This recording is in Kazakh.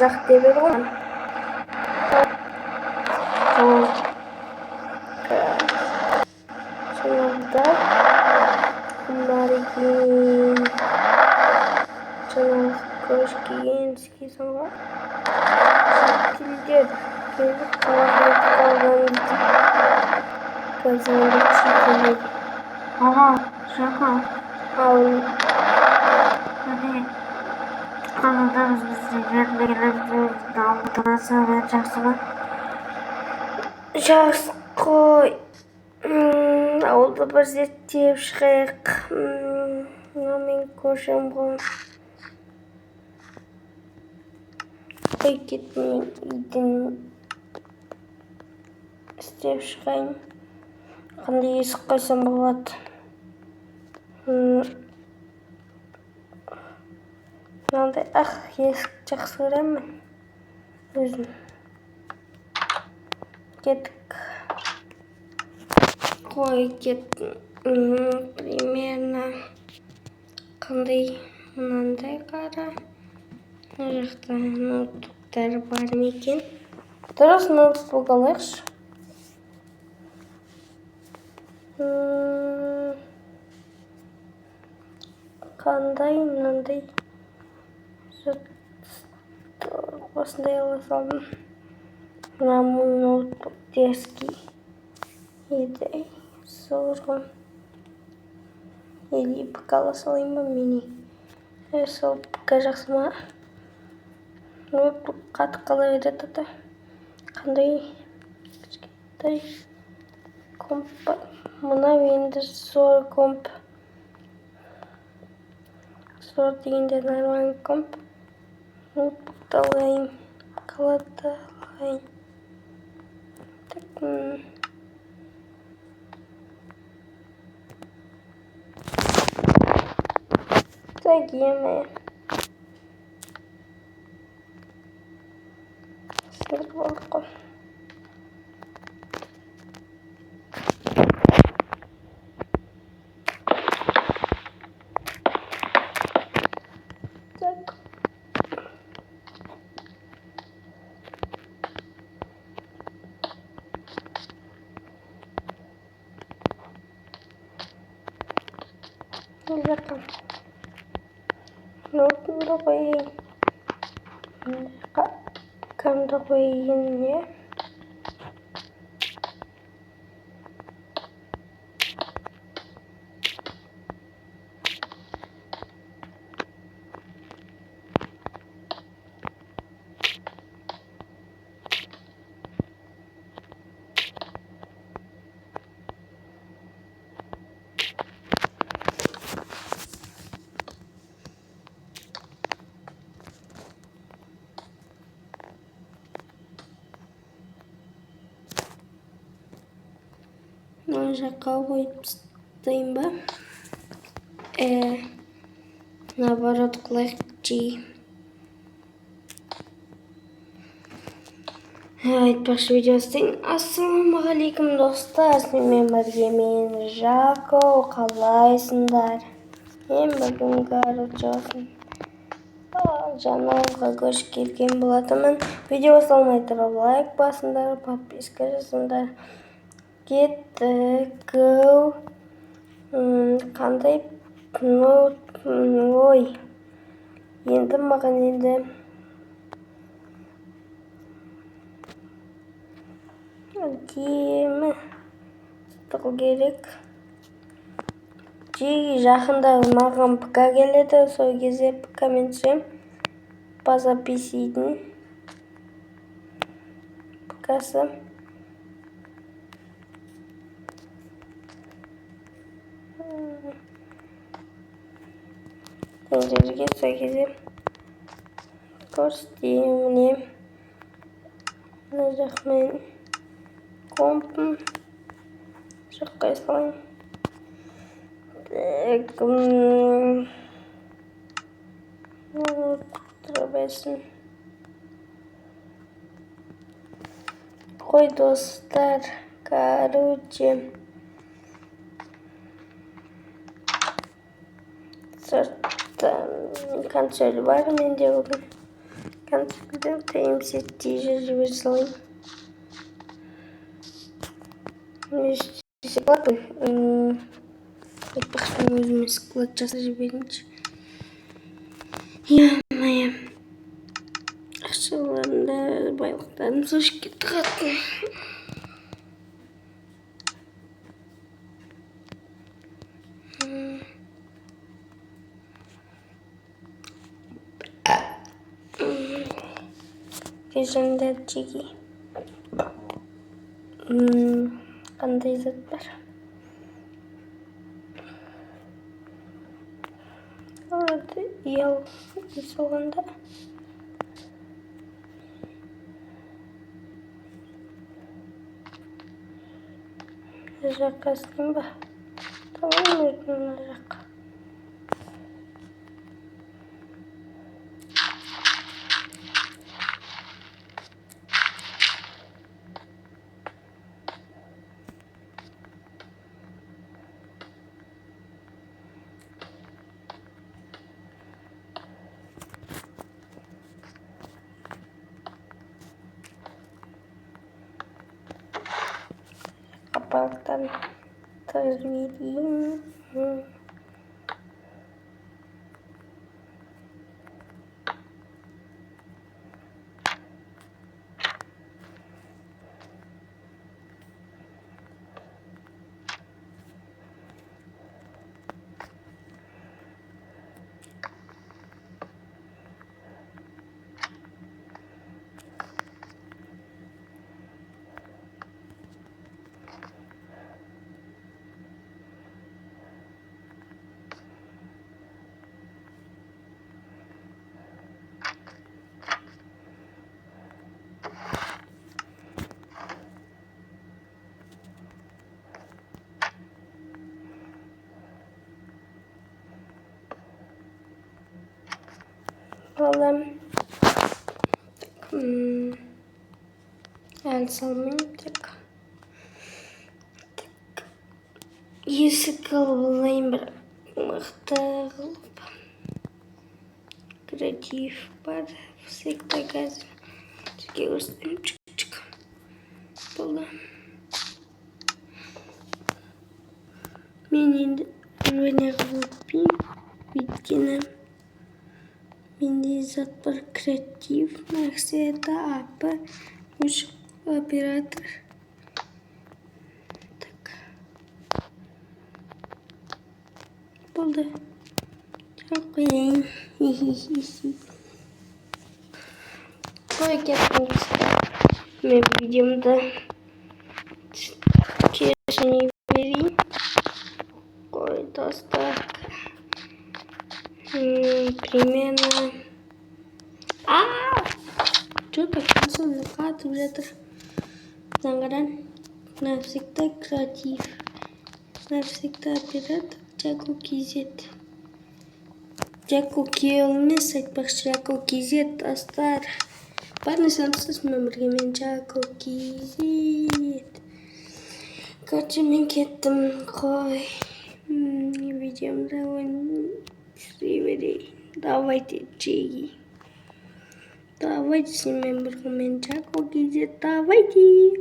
жақ деп еді ғой. Шынында Маригин жаңалық Көшкенский соңға шеттілдер келіп қалағайды қалған газанды шетеледі. Ага, шақа. Ал Міне, тұтқанындамыз бізде жәрмеңкелерді дамытудан сәулет жақсы ма? жақсы қой. Ауылды бір зерттеп шығайық. Мен көршім ғой. Қой кетпен үйден істеп шығайын. Қандай есік қойсам болады? Мынандай ақ есік жақсы көремін өзім. Кеттік. Қой кеттім. Примерно қандай мынандай қара. Мына жақта ноутбуктар бар ма екен? Дұрыс ноутбук алайықшы. Қандай мынандай осындай ала салдым. Мына ноутбук детский еді. Сорғым. Или ПК ала салайын ба мені? Сол ПК жақсы ма? Ноутбук қатып қала береді да. Қандай кішкентай комп бар. Мына енді зор комп. Зор дегенде нормальный комп. Ноутбукты алайын. Қалады алайын. Тагеме. Сыр болды қой. Жаққа ноутбукты қойайын. Камды қойайын, не? Мына жаққа қойып тастайын ба? Наоборот қылайық жи. Айтпақшы видео істейін. Ассалаумағалейкум достар. Сізбен бірге мен Жако. Қалайсыңдар? Мен бүгін короче жаңалыққа көшіп келген болатынмын. Видео салмай тұрып лайк басыңдар, подписка жасаңдар. Кеттік. Қандай ой. Енді маған енді әдемі стол керек. Жақында маған ПК келеді, сол кезде ПК-мен түсірем. База PC-дің ПК-сы. Сендерге сол кезде көрсетемін. Мына жақмен компым жаққа салайын. Тұрабайсын. Қой достар, короче. Сырттан консоль бар менде бүгін. Kanka temsil ettiği salayım. Склад почему өзіме склад жасап жіберейінші. Е-мое, ақшаларымда байлықтарым сошып кетті қатын. Кезінде жеги. Қандай зат бар? Orada yal solunda. Жаққа істейін ба? Tamam mı? Жаққа. Kapaktan tervereyim. Alalım. El salmayacak. Есік қылып бір мықты қылып. Креатив бар. Всегда қазір. Сізге көрсетейін. Чик-чик. Болды. Мен енді үлвене қылып өйткені менде зат бар креатив, Максета, апы, үш оператор. Так. Болды. Қойайын. Қой кеттіңіз. Мен видеомда кешіне берейін. Қой достар. Примерно. Что так красиво закатывает ветер? Награн. Навсегда креатив. Навсегда оператор. Джаку Кизет. Джаку Киелмес айтпақшы Джаку Кизет достар. Барыңыздарыңыз өміргемен Джаку Кизет. Короче, мен кеттім. Қой. Видеомда давайте чеги. Давайте с ними Джаку Кизет. Давайте.